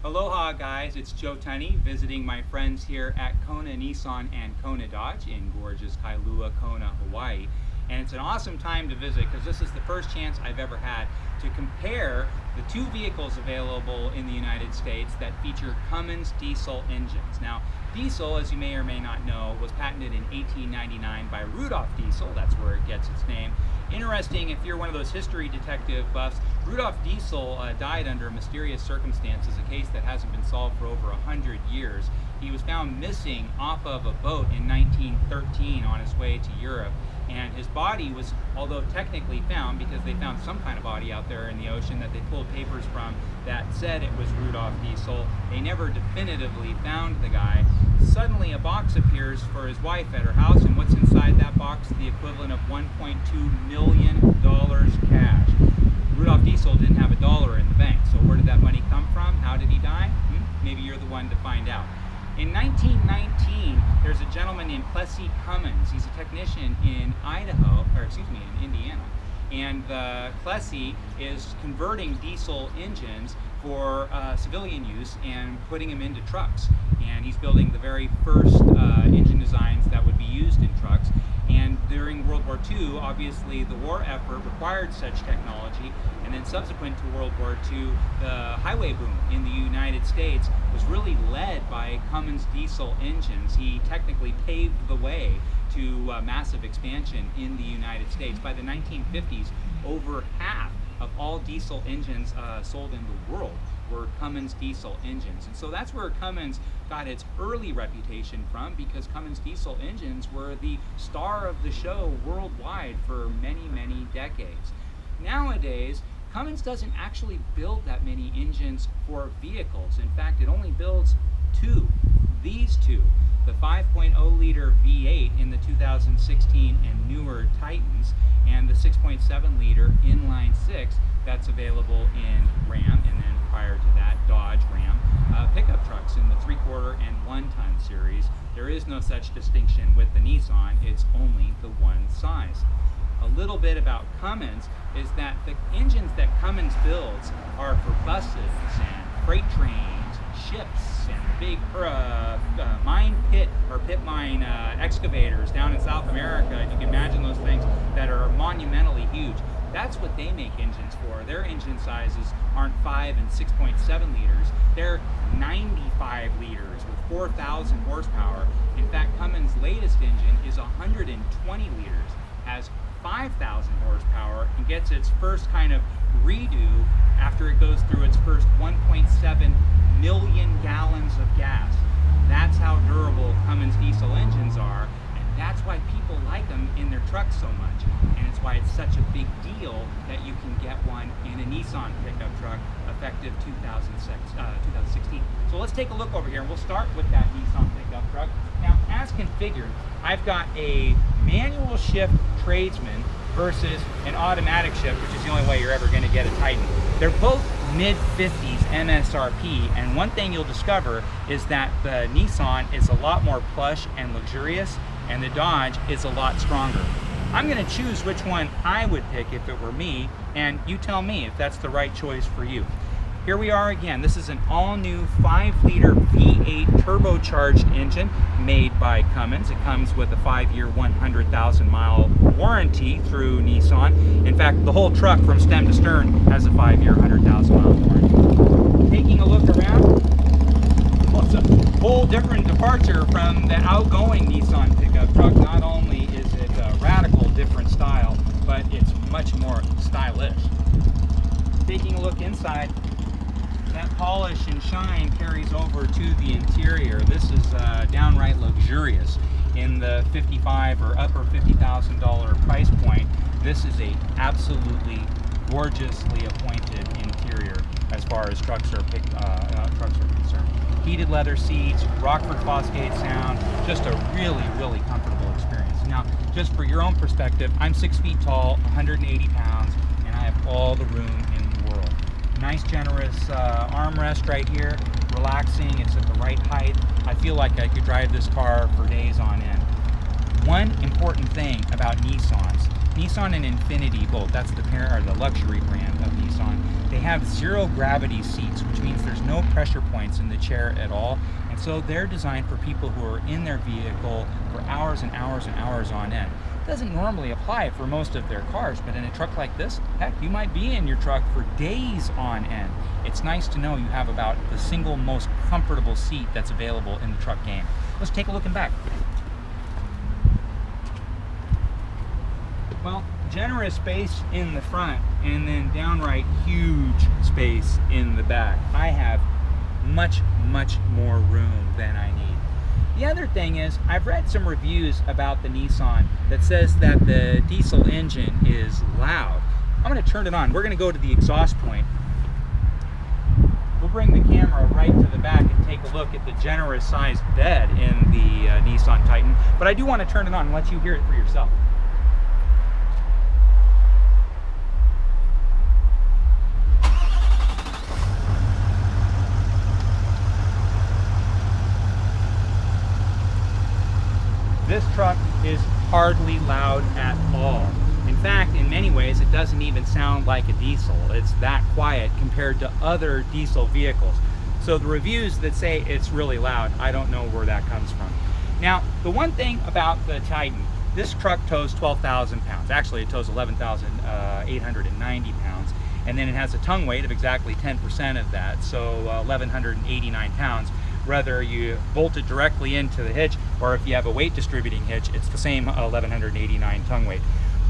Aloha guys, it's Joe Tunney visiting my friends here at Kona Nissan and Kona Dodge in gorgeous Kailua, Kona, Hawaii. And it's an awesome time to visit because this is the first chance I've ever had to compare the two vehicles available in the United States that feature Cummins diesel engines. Now, diesel, as you may or may not know, was patented in 1899 by Rudolf Diesel. That's where it gets its name. Interesting, if you're one of those history detective buffs, Rudolf Diesel died under mysterious circumstances, a case that hasn't been solved for over 100 years. He was found missing off of a boat in 1913 on his way to Europe. And his body was, although technically found, because they found some kind of body out there in the ocean that they pulled papers from that said it was Rudolf Diesel, they never definitively found the guy. Suddenly a box appears for his wife at her house, and what's inside that box? The equivalent of $1.2 million cash. Rudolf Diesel didn't have a dollar in the bank, so where did that money come from? How did he die? Maybe you're the one to find out. In 1919, there's a gentleman named Nissan Cummins. He's a technician in Indiana. And Plessy is converting diesel engines for civilian use and putting them into trucks. And he's building the very first engine designs that would be used in trucks. And during World War II, obviously the war effort required such technology. And then subsequent to World War II, the highway boom in the United States was really led by Cummins diesel engines. He technically paved the way to massive expansion in the United States. By the 1950s, over half of all diesel engines sold in the world were Cummins diesel engines. And so that's where Cummins got its early reputation from, because Cummins diesel engines were the star of the show worldwide for many, many decades. Nowadays, Cummins doesn't actually build that many engines for vehicles. In fact, it only builds two. These two, the 5.0 liter V8 in the 2016 and newer Titans, and the 6.7 liter inline six that's available in Ram, and then prior to that, Dodge Ram pickup trucks in the 3/4 and 1 ton series. There is no such distinction with the Nissan, it's only the one size. A little bit about Cummins is that the engines that Cummins builds are for buses and freight trains, ships, and big pit mine excavators down in South America. You can imagine those things that are monumentally huge. That's what they make engines for. Their engine sizes aren't 5 and 6.7 liters. They're 95 liters with 4,000 horsepower. In fact, Cummins' latest engine is 120 liters, has 5,000 horsepower, and gets its first kind of redo after it goes through its first 1.7 million gallons of gas. That's how durable Cummins diesel engines are, and that's why people like them in their trucks so much. And it's why it's such a big deal that you can get one in a Nissan pickup truck effective 2016. So let's take a look over here, and we'll start with that Nissan pickup truck. Now, as configured, I've got a manual shift tradesman versus an automatic shift, which is the only way you're ever going to get a Titan. They're both mid-50s MSRP, and one thing you'll discover is that the Nissan is a lot more plush and luxurious, and the Dodge is a lot stronger. I'm going to choose which one I would pick if it were me, and you tell me if that's the right choice for you. Here we are again. This is an all-new 5-liter V8 turbocharged engine made by Cummins. It comes with a 5-year, 100,000-mile warranty through Nissan. In fact, the whole truck from stem to stern has a 5-year, 100,000-mile warranty. Taking a look around, well, it's a whole different departure from the outgoing Nissan pickup truck. Not only is it a radical different style, but it's much more stylish. Taking a look inside, that polish and shine carries over to the interior. This is downright luxurious. In the $55,000 or upper $50,000 price point, this is a absolutely gorgeously appointed interior as far as trucks are concerned. Heated leather seats, Rockford Fosgate sound, just a really, really comfortable experience. Now, just for your own perspective, I'm 6 feet tall, 180 pounds, and I have all the room in the world. Nice generous armrest right here, relaxing, it's at the right height. I feel like I could drive this car for days on end. One important thing about Nissan and Infiniti both, that's the parent or the luxury brand of Nissan, they have zero gravity seats, which means there's no pressure points in the chair at all. And so they're designed for people who are in their vehicle for hours and hours and hours on end. It doesn't normally apply for most of their cars, but in a truck like this, heck, you might be in your truck for days on end. It's nice to know you have about the single most comfortable seat that's available in the truck game. Let's take a look in back. Well, generous space in the front, and then downright huge space in the back. I have much more room than I need. The other thing is, I've read some reviews about the Nissan that says that the diesel engine is loud. I'm going to turn it on. We're going to go to the exhaust point. We'll bring the camera right to the back and take a look at the generous sized bed in the Nissan Titan. But I do want to turn it on and let you hear it for yourself. This truck is hardly loud at all. In fact, in many ways, it doesn't even sound like a diesel. It's that quiet compared to other diesel vehicles. So the reviews that say it's really loud, I don't know where that comes from. Now, the one thing about the Titan, this truck tows 12,000 pounds. Actually, it tows 11,890 pounds. And then it has a tongue weight of exactly 10% of that, so 1,189 pounds. Whether you bolt it directly into the hitch or if you have a weight distributing hitch, it's the same 1,189 tongue weight.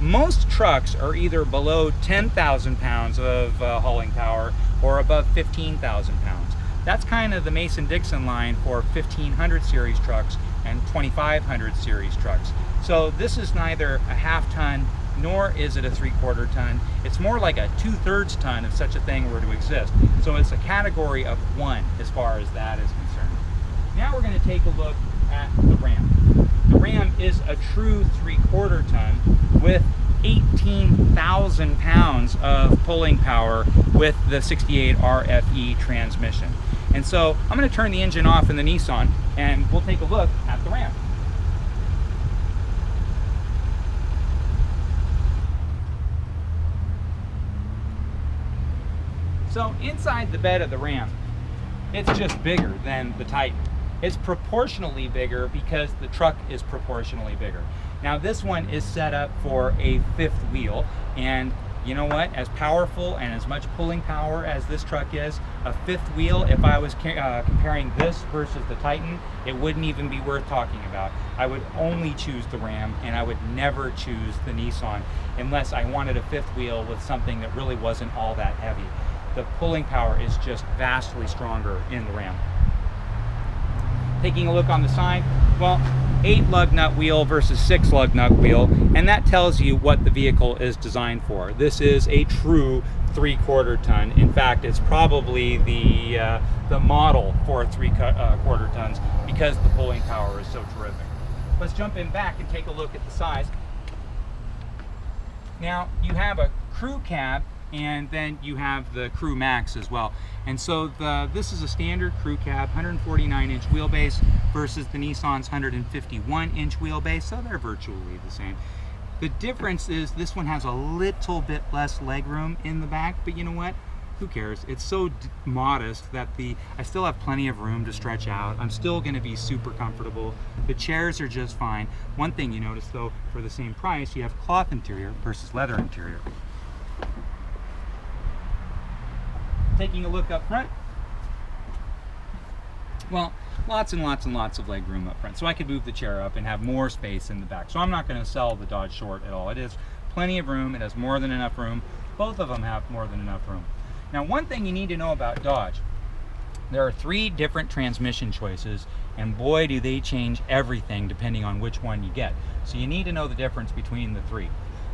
Most trucks are either below 10,000 pounds of hauling power or above 15,000 pounds. That's kind of the Mason-Dixon line for 1500 series trucks and 2500 series trucks. So this is neither a half ton nor is it a 3/4 ton. It's more like a 2/3 ton if such a thing were to exist. So it's a category of one as far as that is concerned. Now we're going to take a look at the Ram. The Ram is a true 3/4 ton with 18,000 pounds of pulling power with the 68 RFE transmission. And so I'm going to turn the engine off in the Nissan and we'll take a look at the Ram. So inside the bed of the Ram, it's just bigger than the Titan. It's proportionally bigger because the truck is proportionally bigger. Now this one is set up for a fifth wheel, and you know what? As powerful and as much pulling power as this truck is, a fifth wheel, if I was comparing this versus the Titan, it wouldn't even be worth talking about. I would only choose the Ram, and I would never choose the Nissan unless I wanted a fifth wheel with something that really wasn't all that heavy. The pulling power is just vastly stronger in the Ram. Taking a look on the side, well, 8 lug nut wheel versus 6 lug nut wheel, and that tells you what the vehicle is designed for. This is a true 3/4 ton. In fact, it's probably the model for 3/4 tons because the pulling power is so terrific. Let's jump in back and take a look at the size. Now, you have a crew cab, and then you have the Crew Max as well. And so this is a standard crew cab, 149-inch wheelbase versus the Nissan's 151-inch wheelbase, so they're virtually the same. The difference is this one has a little bit less legroom in the back, but you know what? Who cares? It's so modest that I still have plenty of room to stretch out. I'm still going to be super comfortable. The chairs are just fine. One thing you notice though, for the same price, you have cloth interior versus leather interior. Taking a look up front, well, lots and lots and lots of leg room up front, so I could move the chair up and have more space in the back. So I'm not going to sell the Dodge short at all. It has plenty of room. It has more than enough room. Both of them have more than enough room. Now, one thing you need to know about Dodge, there are 3 different transmission choices, and boy do they change everything depending on which one you get. So you need to know the difference between the 3.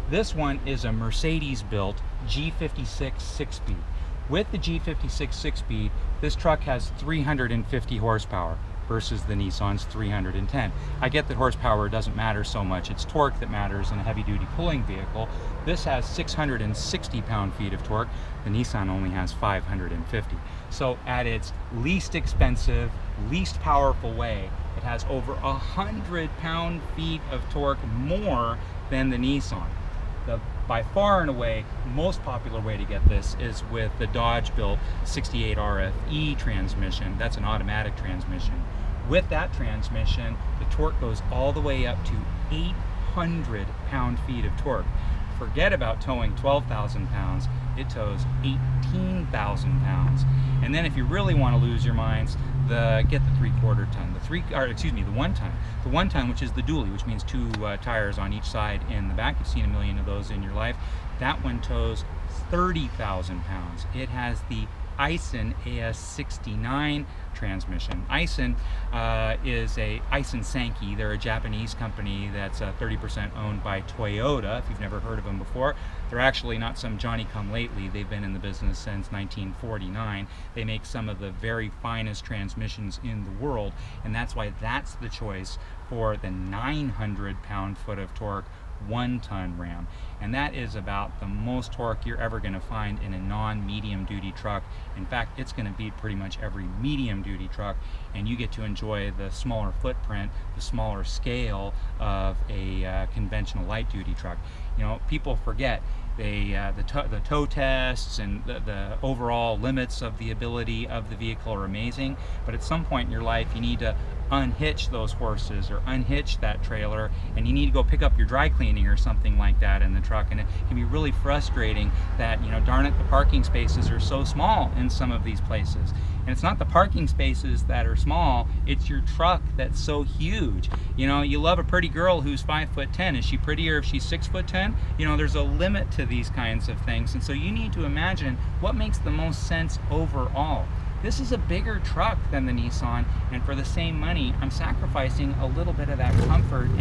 This one is a Mercedes-built G56 6-speed. With the G56 6-speed, this truck has 350 horsepower versus the Nissan's 310. I get that horsepower doesn't matter so much. It's torque that matters in a heavy-duty pulling vehicle. This has 660 pound-feet of torque. The Nissan only has 550. So at its least expensive, least powerful way, it has over 100 pound-feet of torque more than the Nissan. the by far and away most popular way to get this is with the Dodge built 68 RFE transmission. That's an automatic transmission. With that transmission, the torque goes all the way up to 800 pound-feet of torque. Forget about towing 12,000 pounds, it tows 18,000 pounds. And then if you really want to lose your minds, get the 3/4 ton, the 1 ton. The 1 ton, which is the dually, which means 2 tires on each side in the back. You've seen a million of those in your life. That one tows 30,000 pounds. It has the Aisin AS69 transmission. Aisin is Aisin Sankey. They're a Japanese company that's 30% owned by Toyota, if you've never heard of them before. They're actually not some Johnny-come-lately. They've been in the business since 1949. They make some of the very finest transmissions in the world, and that's why that's the choice for the 900 pound-foot of torque 1 ton Ram. And that is about the most torque you're ever going to find in a non-medium duty truck. In fact, it's going to beat pretty much every medium duty truck, and you get to enjoy the smaller footprint, the smaller scale of a conventional light duty truck. You know, people forget the tow tests and the overall limits of the ability of the vehicle are amazing, but at some point in your life you need to unhitch those horses or unhitch that trailer, and you need to go pick up your dry cleaning or something like that in the truck, and it can be really frustrating that, you know, darn it, the parking spaces are so small in some of these places. And it's not the parking spaces that are small, it's your truck that's so huge. You know, you love a pretty girl who's 5'10". Is she prettier if she's 6'10"? You know, there's a limit to these kinds of things, and so you need to imagine what makes the most sense overall. This is a bigger truck than the Nissan, and for the same money, I'm sacrificing a little bit of that comfort and